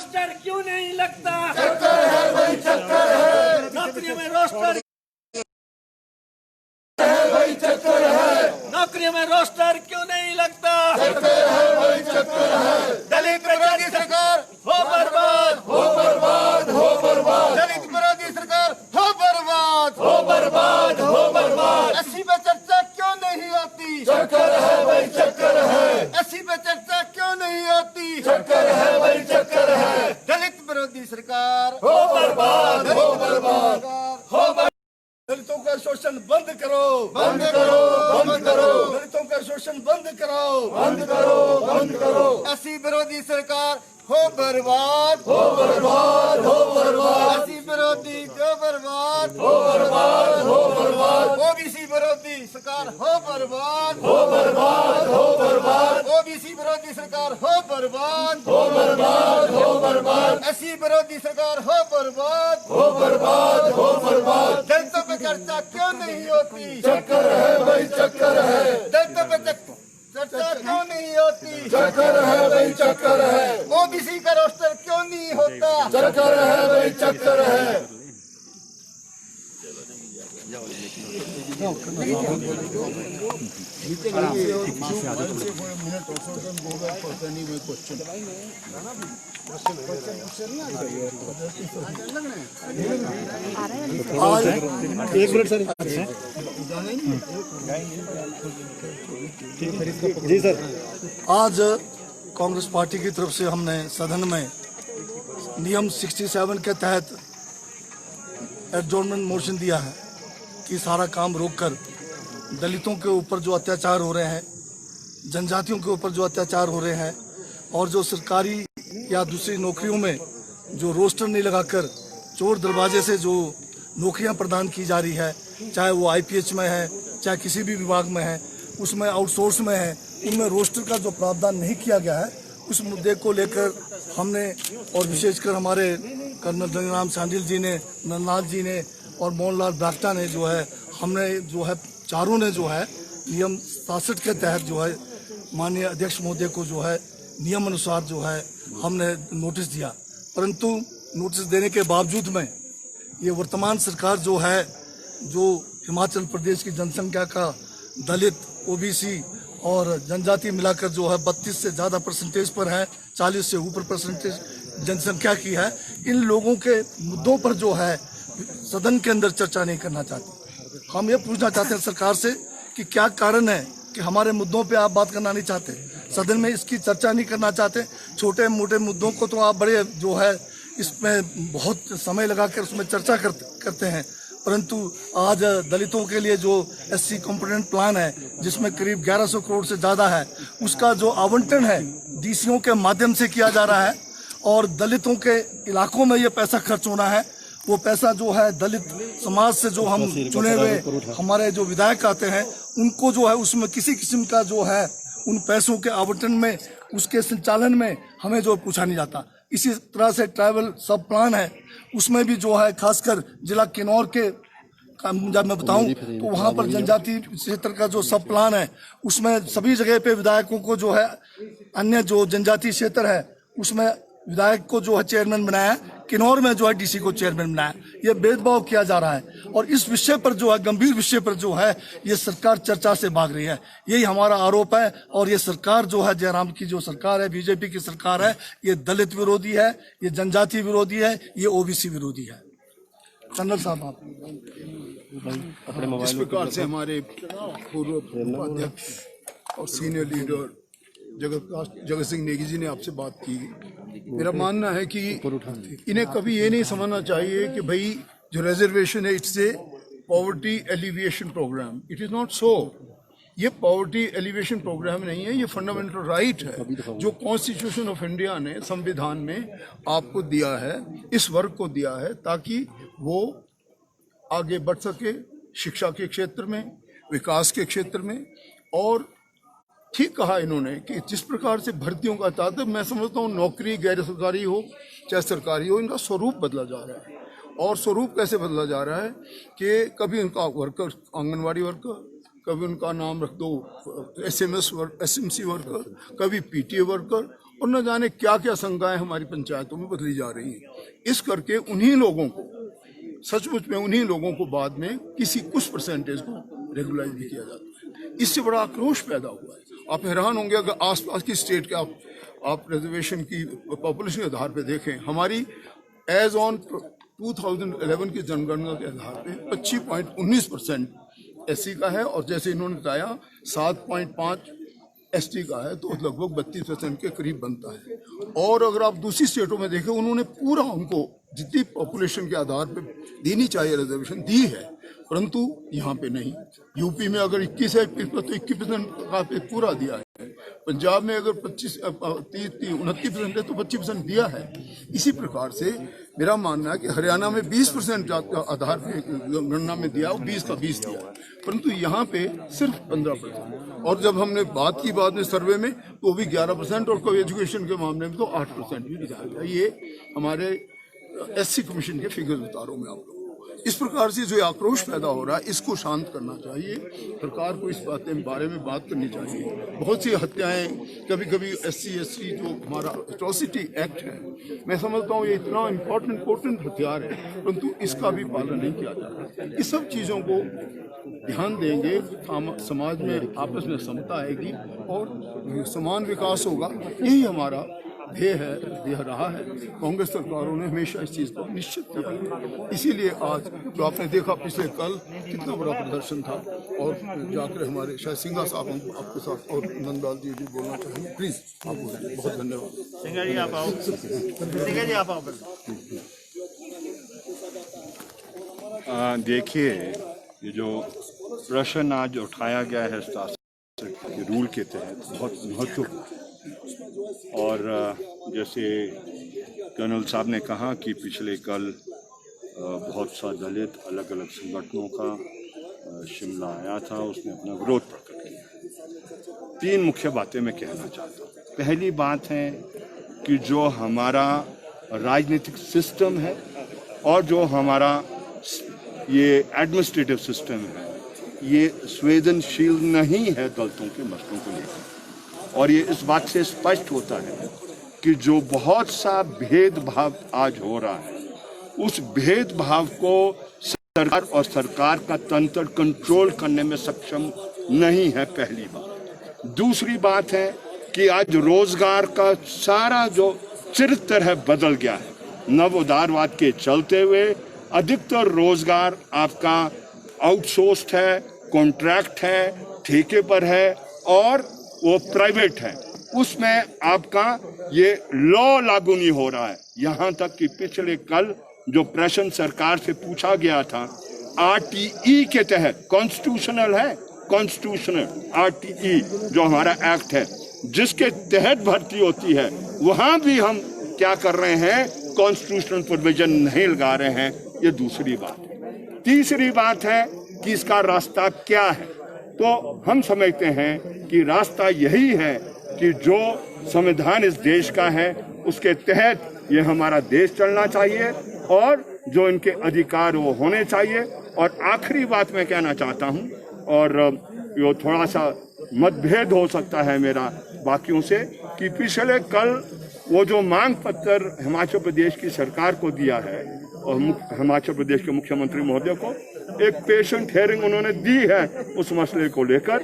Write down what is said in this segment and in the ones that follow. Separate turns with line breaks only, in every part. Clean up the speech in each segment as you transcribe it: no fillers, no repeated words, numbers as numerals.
Roster क्यों नहीं लगता?
चक्कर है भाई, चक्कर है।
नौकरियों में रोस्टर
भाई चक्कर है।
नौकरियों में रोस्टर क्यों नहीं लगता?
चक्कर है भाई, चक्कर है।
दलित विरोधी सरकार हो बर्बाद,
हो बर्बाद, हो बर्बाद।
दलित विरोधी सरकार हो बर्बाद,
हो बर्बाद, हो बर्बाद।
एससी पे चर्चा क्यों नहीं होती?
चक्कर है भाई, चक्कर है।
एससी पे चर्चा क्यों नहीं होती?
चक्कर है भाई, चक्कर है।
दलित विरोधी सरकार
हो बर्बाद, हो बर्बाद, हो बर्बाद।
दलितों का शोषण बंद करो,
बंद करो, बंद करो।
दलितों का शोषण बंद करो,
बंद करो, बंद करो।
एससी विरोधी सरकार हो बर्बाद,
हो बर्बाद, हो बर्बाद।
एससी विरोधी हो बर्बाद,
हो बर्बाद, हो बर्बाद।
ओबीसी विरोधी सरकार हो बर्बाद,
हो बर्बाद, हो बर्बाद।
ओबीसी विरोधी सरकार हो बर्बाद,
हो बर्बाद, हो बर्बाद।
एससी विरोधी सरकार हो बर्बाद,
हो बर्बाद, हो बर्बाद।
दलितों पे चर्चा क्यों नहीं होती?
चक्कर है भाई, चक्कर है।
दलितों पे चर्चा क्यों नहीं होती?
चक्कर है भाई, चक्कर है।
ओबीसी का रोस्टर क्यों नहीं होता?
चक्कर है भाई, चक्कर है।
एक मिनट सर। जी सर।
आज कांग्रेस पार्टी की तरफ से हमने सदन में नियम 67 के तहत एडजॉर्नमेंट मोशन दिया है कि सारा काम रोककर दलितों के ऊपर जो अत्याचार हो रहे हैं, जनजातियों के ऊपर जो अत्याचार हो रहे हैं और जो सरकारी या दूसरी नौकरियों में जो रोस्टर नहीं लगाकर चोर दरवाजे से जो नौकरियां प्रदान की जा रही है, चाहे वो आईपीएच में है, चाहे किसी भी विभाग में है, उसमें आउटसोर्स में है, उनमें रोस्टर का जो प्रावधान नहीं किया गया है, उस मुद्दे को लेकर हमने और विशेषकर हमारे कर्नल गंगाराम शांडिल जी ने, नंदलाल जी ने और मोहनलाल ब्राक्टा ने जो है, हमने जो है चारों ने जो है नियम 67 के तहत जो है माननीय अध्यक्ष महोदय को जो है नियम अनुसार जो है हमने नोटिस दिया। परंतु नोटिस देने के बावजूद में ये वर्तमान सरकार जो है, जो हिमाचल प्रदेश की जनसंख्या का दलित, ओबीसी और जनजाति मिलाकर जो है 32 से ज़्यादा परसेंटेज पर है, 40 से ऊपर परसेंटेज जनसंख्या की है, इन लोगों के मुद्दों पर जो है सदन के अंदर चर्चा नहीं करना चाहते। हम ये पूछना चाहते हैं सरकार से कि क्या कारण है कि हमारे मुद्दों पे आप बात करना नहीं चाहते, सदन में इसकी चर्चा नहीं करना चाहते। छोटे मोटे मुद्दों को तो आप बड़े जो है इसमें बहुत समय लगाकर उसमें चर्चा करते हैं, परंतु आज दलितों के लिए जो एससी कंपोनेंट प्लान है जिसमें करीब 1100 करोड़ से ज़्यादा है, उसका जो आवंटन है डीसीओ के माध्यम से किया जा रहा है और दलितों के इलाकों में ये पैसा खर्च होना है। वो पैसा जो है दलित समाज से जो हम चुने हुए हमारे जो विधायक आते हैं उनको जो है उसमें किसी किस्म का जो है उन पैसों के आवंटन में, उसके संचालन में हमें जो पूछा नहीं जाता। इसी तरह से ट्राइबल सब प्लान है, उसमें भी जो है खासकर जिला किन्नौर के जब मैं बताऊं तो वहाँ पर जनजाति क्षेत्र का जो सब प्लान है उसमें सभी जगह पे विधायकों को जो है, अन्य जो जनजाति क्षेत्र है उसमें विधायक को जो है चेयरमैन बनाया, किन्नौर में जो है डीसी को चेयरमैन बनाया। ये भेदभाव किया जा रहा है और इस विषय पर जो है, गंभीर विषय पर जो है ये सरकार चर्चा से भाग रही है। यही हमारा आरोप है और ये सरकार जो है, जयराम की जो सरकार है, बीजेपी की सरकार है, ये दलित विरोधी है, ये जनजाति विरोधी है, ये ओबीसी विरोधी है। कर्नल साहब आप
इस प्रकार से हमारे पूर्व उपाध्यक्ष और सीनियर लीडर जगत सिंह नेगी जी ने आपसे बात की। मेरा मानना है कि इन्हें कभी ये नहीं समझना चाहिए कि भाई जो रिजर्वेशन है it's a poverty alleviation programme. It is not so. ये पॉवर्टी एलिवेशन प्रोग्राम नहीं है, ये फंडामेंटल राइट है जो कॉन्स्टिट्यूशन ऑफ इंडिया ने संविधान में आपको दिया है, इस वर्ग को दिया है, ताकि वो आगे बढ़ सके शिक्षा के क्षेत्र में, विकास के क्षेत्र में। और ठीक कहा इन्होंने कि जिस प्रकार से भर्तियों का तादाद, मैं समझता हूँ नौकरी गैर सरकारी हो चाहे सरकारी हो, इनका स्वरूप बदला जा रहा है। और स्वरूप कैसे बदला जा रहा है कि कभी उनका वर्कर आंगनवाड़ी वर्कर, कभी उनका नाम रख दो एसएमसी वर्कर, कभी पीटीए वर्कर, और न जाने क्या क्या शंकाएं हमारी पंचायतों में बदली जा रही हैं। इस करके उन्हीं लोगों को, सचमुच में उन्हीं लोगों को बाद में किसी कुछ परसेंटेज को रेगुलाइज भी किया जाता है। इससे बड़ा आक्रोश पैदा हुआ है। आप हैरान होंगे अगर आसपास की स्टेट के आप रिजर्वेशन की पॉपुलेशन के आधार पर देखें। हमारी एज ऑन 2011 की जनगणना के आधार पे 25.19% एससी का है और जैसे इन्होंने बताया 7.5 एसटी का है, तो लगभग 32% के करीब बनता है। और अगर आप दूसरी स्टेटों में देखें, उन्होंने पूरा उनको जितनी पॉपुलेशन के आधार पे देनी चाहिए रिजर्वेशन दी है, परंतु यहाँ पे नहीं। यूपी में अगर 21 है तो 21% का पे पूरा दिया है। पंजाब में अगर 29% है तो 25% दिया है। इसी प्रकार से मेरा मानना है कि हरियाणा में 20% आधार पे गणना में दिया, 20 का 20 दिया, परंतु यहाँ पे सिर्फ 15%। और जब हमने बात की बाद में सर्वे में, तो भी 11% और कोई एजुकेशन के मामले में तो 8% भी दिया गया। ये हमारे एससी कमीशन के फिगर्स बता रहा हूँ मैं आप लोगों को। इस प्रकार से जो आक्रोश पैदा हो रहा है, इसको शांत करना चाहिए। सरकार को इस बारे में बात करनी चाहिए। बहुत सी हत्याएं, कभी कभी SC जो हमारा एट्रोसिटी एक्ट है, मैं समझता हूँ ये इतना इम्पोर्टेंट हथियार है, परंतु इसका भी पालन नहीं किया जा रहा। इस सब चीज़ों को ध्यान देंगे, समाज में आपस में समता आएगी और समान विकास होगा। यही हमारा ध्येय रहा है। कांग्रेस सरकारों ने हमेशा इस चीज़ को निश्चित किया है। इसीलिए आज जो आपने देखा पिछले कल कितना बड़ा प्रदर्शन था, और जाकर हमारे शायद सिंघा साहब आपके साथ और नंदलाल जी भी बोलना चाहेंगे। प्लीज आपको बहुत धन्यवाद।
सिंघा जी आप आओ, सिंघा जी आप आओ।
देखिए, ये जो प्रश्न आज उठाया गया है शासन के रूल के तहत बहुत महत्वपूर्ण, और जैसे कर्नल साहब ने कहा कि पिछले कल बहुत सा दलित अलग अलग संगठनों का शिमला आया था, उसने अपना विरोध प्रकट किया। 3 मुख्य बातें मैं कहना चाहता हूँ। पहली बात है कि जो हमारा राजनीतिक सिस्टम है और जो हमारा ये एडमिनिस्ट्रेटिव सिस्टम है, ये संवेदनशील नहीं है दलितों के मसलों को लेकर। और ये इस बात से स्पष्ट होता है कि जो बहुत सा भेदभाव आज हो रहा है, उस भेदभाव को सरकार और सरकार का तंत्र कंट्रोल करने में सक्षम नहीं है, पहली बात। दूसरी बात है कि आज रोजगार का सारा जो चरित्र है बदल गया है। नव उदारवाद के चलते हुए अधिकतर रोजगार आपका आउटसोर्स्ड है, कॉन्ट्रैक्ट है, ठेके पर है और वो प्राइवेट है। उसमें आपका ये लॉ लागू नहीं हो रहा है। यहाँ तक कि पिछले कल जो प्रश्न सरकार से पूछा गया था, RTE के तहत, कॉन्स्टिट्यूशनल है, कॉन्स्टिट्यूशनल RTE जो हमारा एक्ट है, जिसके तहत भर्ती होती है, वहाँ भी हम क्या कर रहे हैं, कॉन्स्टिट्यूशनल प्रोविजन नहीं लगा रहे हैं। ये दूसरी बात है। तीसरी बात है कि इसका रास्ता क्या है। तो हम समझते हैं कि रास्ता यही है कि जो संविधान इस देश का है उसके तहत ये हमारा देश चलना चाहिए और जो इनके अधिकार वो होने चाहिए। और आखिरी बात मैं कहना चाहता हूँ, और ये थोड़ा सा मतभेद हो सकता है मेरा बाकियों से, कि पिछले कल वो जो मांग पत्र हिमाचल प्रदेश की सरकार को दिया है और हिमाचल प्रदेश के मुख्यमंत्री महोदय को, एक पेशेंट हियरिंग उन्होंने दी है उस मसले को लेकर।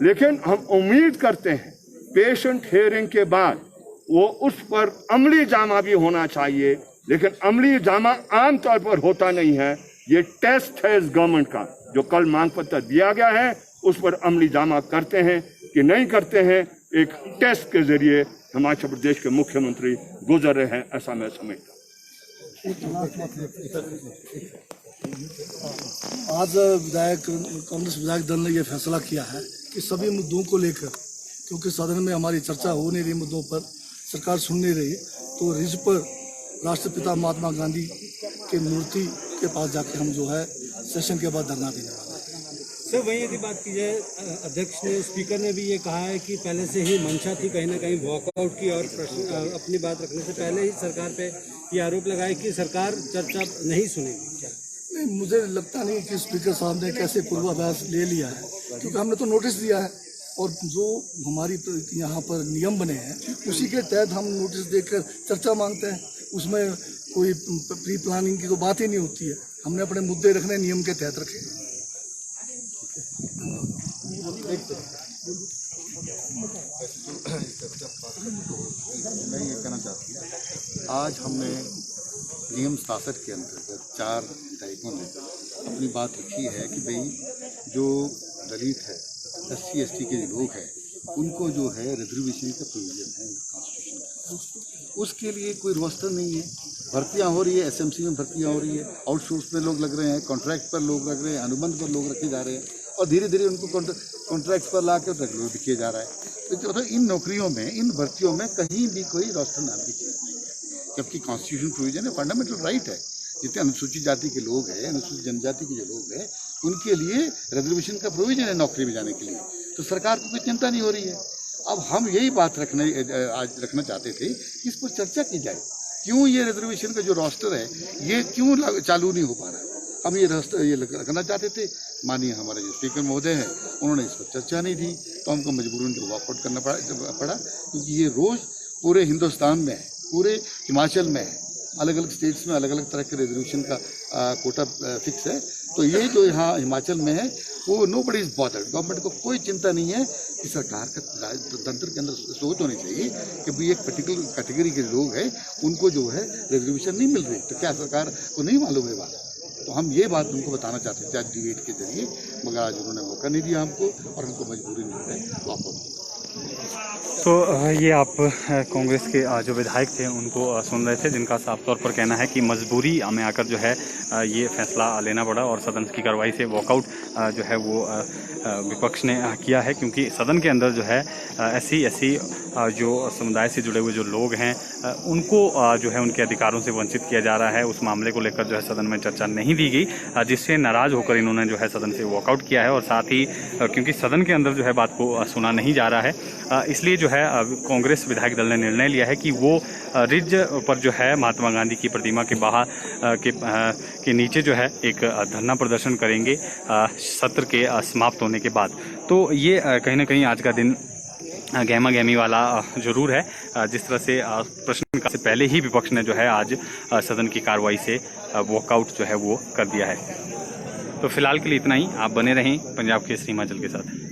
लेकिन हम उम्मीद करते हैं पेशेंट हियरिंग के बाद वो उस पर अमली जामा भी होना चाहिए। लेकिन अमली जामा आमतौर पर होता नहीं है। ये टेस्ट है इस गवर्नमेंट का, जो कल मांग पत्र दिया गया है उस पर अमली जामा करते हैं कि नहीं करते हैं, एक टेस्ट के जरिए हिमाचल प्रदेश के मुख्यमंत्री गुजर रहे हैं, ऐसा मैं समझता हूँ।
आज कांग्रेस विधायक दल ने यह फैसला किया है कि सभी मुद्दों को लेकर, क्योंकि सदन में हमारी चर्चा हो नहीं रही, मुद्दों पर सरकार सुन नहीं रही, तो रिज पर राष्ट्रपिता महात्मा गांधी के मूर्ति के पास जाके हम जो है सेशन के बाद धरना देने वाले हैं।
सर वहीं यदि बात की जाए, अध्यक्ष ने, स्पीकर ने भी ये कहा है कि पहले से ही मंशा थी कहीं ना कहीं वॉकआउट की, और प्रश्न अपनी बात रखने से पहले ही सरकार पे ये आरोप लगाया कि सरकार चर्चा नहीं सुनेगी। क्या
नहीं, मुझे लगता नहीं कि स्पीकर साहब ने कैसे पूर्वाभ्यास ले लिया है, क्योंकि हमने तो नोटिस दिया है और जो हमारी यहाँ पर नियम बने हैं उसी के तहत हम नोटिस देकर चर्चा मांगते हैं। उसमें कोई प्री प्लानिंग की तो बात ही नहीं होती है। हमने अपने मुद्दे रखने नियम के तहत रखे।
मैं ये कहना चाहती हूँ, आज हमने नियम 67 के अंतर्गत 4 विधायकों ने अपनी बात रखी है कि भाई जो दलित है, SC ST के जो लोग हैं, उनको जो है रिजर्वेशन का प्रोविजन है कॉन्स्टिट्यूशन का, उसके लिए कोई रोस्टर नहीं है। भर्तियाँ हो रही है, SMC में भर्तियाँ हो रही है, आउटसोर्स में लोग लग रहे हैं, कॉन्ट्रैक्ट पर लोग लग रहे हैं, अनुबंध पर लोग रखे जा रहे हैं और धीरे धीरे उनको कॉन्ट्रैक्ट पर ला कर रेगुलर भी किए जा रहा है। तो इन नौकरियों में, इन भर्तियों में कहीं भी कोई रोस्टर नाम की चीज़ नहीं है, जबकि कॉन्स्टिट्यूशन प्रोविजन है, फंडामेंटल राइट है। जितने अनुसूचित जाति के लोग हैं, अनुसूचित जनजाति के जो लोग हैं, उनके लिए रिजर्वेशन का प्रोविजन है नौकरी में जाने के लिए। तो सरकार को कोई चिंता नहीं हो रही है। अब हम यही बात आज रखना चाहते थे कि इस पर चर्चा की जाए, क्यों ये रिजर्वेशन का जो रोस्टर है ये क्यों चालू नहीं हो पा रहा है। हम ये रोस्टर ये रखना चाहते थे, माननीय हमारे जो स्पीकर महोदय हैं उन्होंने इस पर चर्चा नहीं दी, तो हमको मजबूरन वॉकआउट करना पड़ा, क्योंकि ये रोज़ पूरे हिंदुस्तान में है, पूरे हिमाचल में है, अलग अलग स्टेट्स में अलग अलग तरह के रिजर्वेशन का कोटा फिक्स है। तो ये जो यहाँ हिमाचल में है वो nobody is bothered, government को कोई चिंता नहीं है कि सरकार का तंत्र के अंदर सोच होनी चाहिए कि भाई एक पर्टिकुलर कैटेगरी के लोग हैं उनको जो है रिजर्वेशन नहीं मिल रही, तो क्या सरकार को नहीं मालूम है बात। तो हम ये बात उनको बताना चाहते थे आज डिबेट के जरिए, मगर आज उन्होंने मौका नहीं दिया हमको और हमको मजबूरी में है वॉकआउट।
तो ये आप कांग्रेस के जो विधायक थे उनको सुन रहे थे, जिनका साफ तौर पर कहना है कि मजबूरी में आकर जो है ये फैसला लेना पड़ा और सदन की कार्रवाई से वॉकआउट जो है वो विपक्ष ने किया है, क्योंकि सदन के अंदर जो है SC SC जो समुदाय से जुड़े हुए जो लोग हैं उनको जो है उनके अधिकारों से वंचित किया जा रहा है। उस मामले को लेकर जो है सदन में चर्चा नहीं दी गई, जिससे नाराज होकर इन्होंने जो है सदन से वॉकआउट किया है। और साथ ही क्योंकि सदन के अंदर जो है बात को सुना नहीं जा रहा है, इसलिए जो है कांग्रेस विधायक दल ने निर्णय लिया है कि वो रिज पर जो है महात्मा गांधी की प्रतिमा के बाहर के नीचे जो है एक धरना प्रदर्शन करेंगे सत्र के समाप्त होने के बाद। तो ये कहीं ना कहीं आज का दिन गहमा गहमी वाला जरूर है, जिस तरह से प्रश्न से पहले ही विपक्ष ने जो है आज सदन की कार्रवाई से वॉकआउट जो है वो कर दिया है। तो फिलहाल के लिए इतना ही। आप बने रहें पंजाब केसरी हिमाचल के साथ।